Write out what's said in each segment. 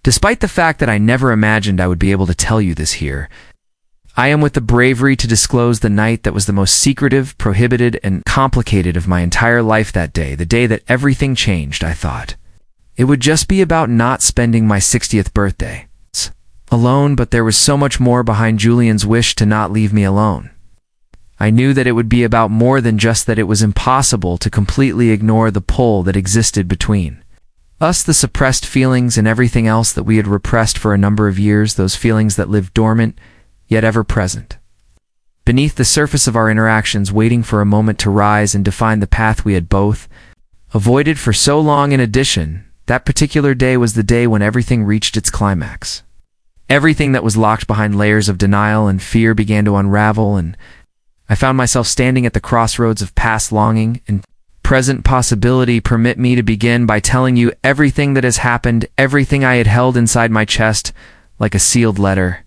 Despite the fact that I never imagined I would be able to tell you this here, I am with the bravery to disclose the night that was the most secretive, prohibited, and complicated of my entire life that day, the day that everything changed, I thought. It would just be about not spending my 60th birthday alone, but there was so much more behind Julian's wish to not leave me alone. I knew that it would be about more than just that it was impossible to completely ignore the pull that existed between us, the suppressed feelings and everything else that we had repressed for a number of years, those feelings that lived dormant, yet ever present beneath the surface of our interactions, waiting for a moment to rise and define the path we had both avoided for so long. In addition, that particular day was the day when everything reached its climax. Everything that was locked behind layers of denial and fear began to unravel, and I found myself standing at the crossroads of past longing and present possibility. Permit me to begin by telling you everything that has happened, everything I had held inside my chest like a sealed letter.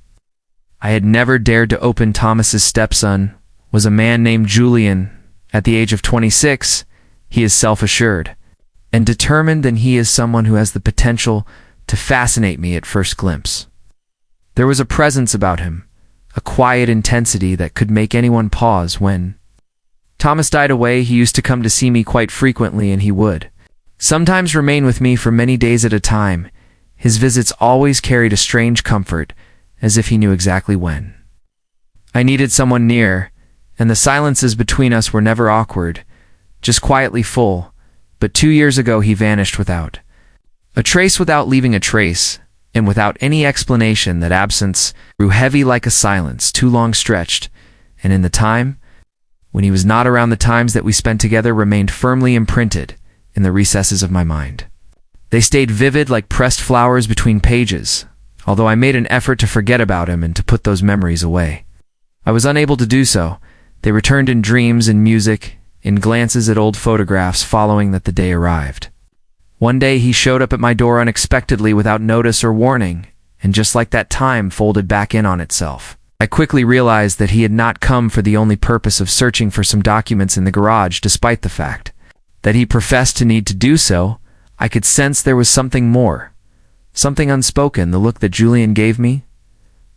I had never dared to open. Thomas's stepson was a man named Julian. At the age of 26, he is self-assured and determined, and he is someone who has the potential to fascinate me at first glimpse. There was a presence about him, a quiet intensity that could make anyone pause. When Thomas died away, he used to come to see me quite frequently, and he would sometimes remain with me for many days at a time. His visits always carried a strange comfort, as if he knew exactly when I needed someone near, and the silences between us were never awkward, just quietly full. But 2 years ago he vanished without a trace, without leaving a trace, and without any explanation. That absence grew heavy like a silence too long stretched, and in the time when he was not around, the times that we spent together remained firmly imprinted in the recesses of my mind. They stayed vivid like pressed flowers between pages. Although I made an effort to forget about him and to put those memories away, I was unable to do so. They returned in dreams, in music, in glances at old photographs following that the day arrived. One day he showed up at my door unexpectedly, without notice or warning, and just like that, time folded back in on itself. I quickly realized that he had not come for the only purpose of searching for some documents in the garage. Despite the fact that he professed to need to do so, I could sense there was something more, something unspoken. The look that Julian gave me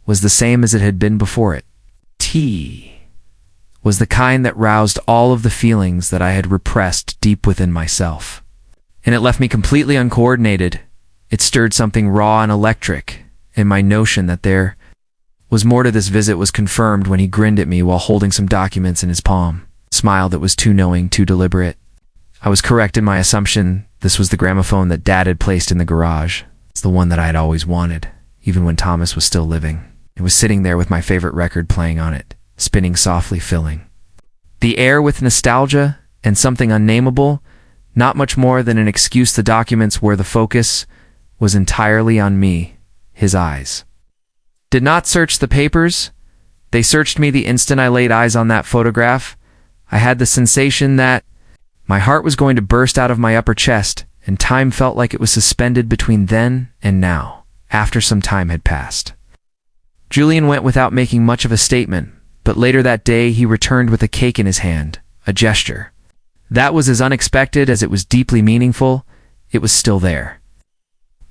was the same as it had been before. It was the kind that roused all of the feelings that I had repressed deep within myself, and it left me completely uncoordinated. It stirred something raw and electric, and my notion that there was more to this visit was confirmed when he grinned at me while holding some documents in his palm, a smile that was too knowing, too deliberate. I was correct in my assumption. This was the gramophone that Dad had placed in the garage. It's the one that I had always wanted, even when Thomas was still living. It was sitting there with my favorite record playing on it, spinning softly, filling the air with nostalgia and something unnameable, not much more than an excuse. The documents were the focus, was entirely on me. His eyes did not search the papers. They searched me the instant I laid eyes on that photograph. I had the sensation that my heart was going to burst out of my upper chest, and time felt like it was suspended between then and now, after some time had passed. Julian went without making much of a statement, but later that day he returned with a cake in his hand, a gesture that was as unexpected as it was deeply meaningful. It was still there.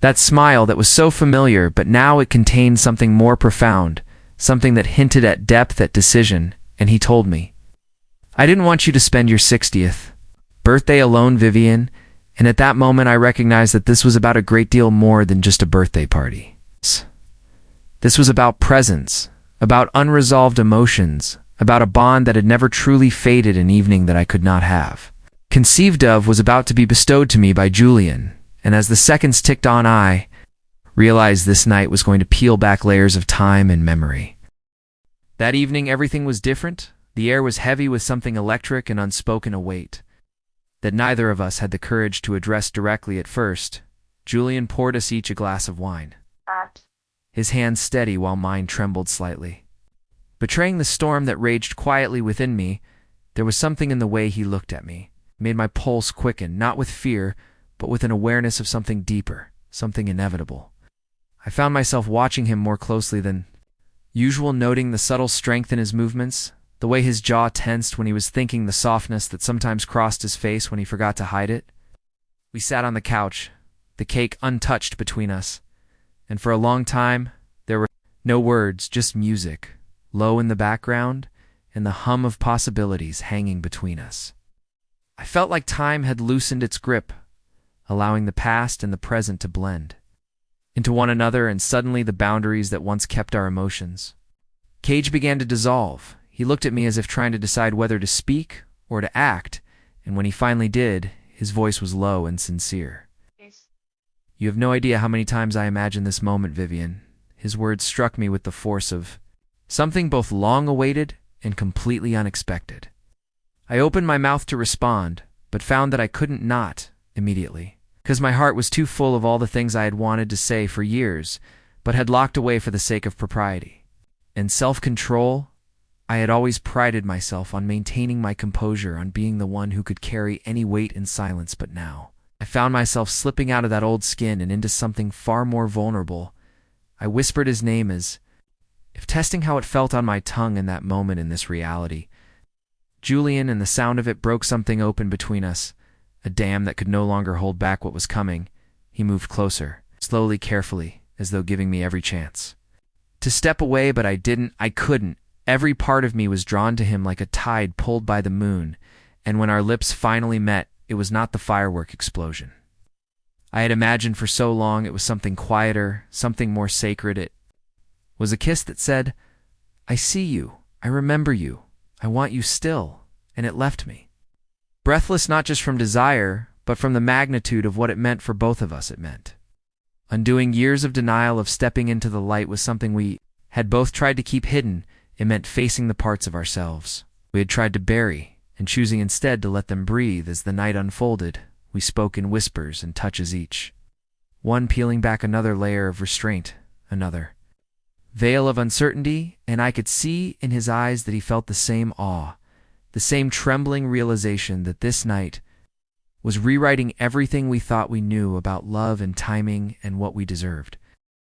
That smile that was so familiar, but now it contained something more profound, something that hinted at depth, at decision, and he told me, "I didn't want you to spend your 60th birthday alone, Vivian." And at that moment I recognized that this was about a great deal more than just a birthday party. This was about presence, about unresolved emotions, about a bond that had never truly faded, an evening that I could not have conceived of was about to be bestowed to me by Julian. And as the seconds ticked on, I realized this night was going to peel back layers of time and memory. That evening everything was different. The air was heavy with something electric and unspoken, a weight that neither of us had the courage to address directly at first. Julian poured us each a glass of wine, his hand steady while mine trembled slightly. Betraying the storm that raged quietly within me, there was something in the way he looked at me, made my pulse quicken, not with fear, but with an awareness of something deeper, something inevitable. I found myself watching him more closely than usual, noting the subtle strength in his movements, the way his jaw tensed when he was thinking, the softness that sometimes crossed his face when he forgot to hide it. We sat on the couch, the cake untouched between us, and for a long time, there were no words, just music, low in the background, and the hum of possibilities hanging between us. I felt like time had loosened its grip, allowing the past and the present to blend into one another, and suddenly the boundaries that once kept our emotions. Cage began to dissolve. He looked at me as if trying to decide whether to speak or to act, and when he finally did, his voice was low and sincere. Yes. You have no idea how many times I imagined this moment, Vivian. His words struck me with the force of something both long-awaited and completely unexpected. I opened my mouth to respond, but found that I couldn't not immediately, because my heart was too full of all the things I had wanted to say for years, but had locked away for the sake of propriety and self-control. I had always prided myself on maintaining my composure, on being the one who could carry any weight in silence, but now I found myself slipping out of that old skin and into something far more vulnerable. I whispered his name as if testing how it felt on my tongue in that moment in this reality. Julian, and the sound of it broke something open between us, a dam that could no longer hold back what was coming. He moved closer, slowly, carefully, as though giving me every chance to step away, but I couldn't. Every part of me was drawn to him like a tide pulled by the moon, and when our lips finally met, it was not the firework explosion I had imagined for so long. It was something quieter, something more sacred. It was a kiss that said, "I see you, I remember you, I want you still," and it left me breathless, not just from desire, but from the magnitude of what it meant for both of us. It meant undoing years of denial, of stepping into the light with something we had both tried to keep hidden. It meant facing the parts of ourselves we had tried to bury and choosing instead to let them breathe. As the night unfolded, we spoke in whispers and touches, each one peeling back another layer of restraint, another veil of uncertainty, and I could see in his eyes that he felt the same awe, the same trembling realization that this night was rewriting everything we thought we knew about love and timing and what we deserved.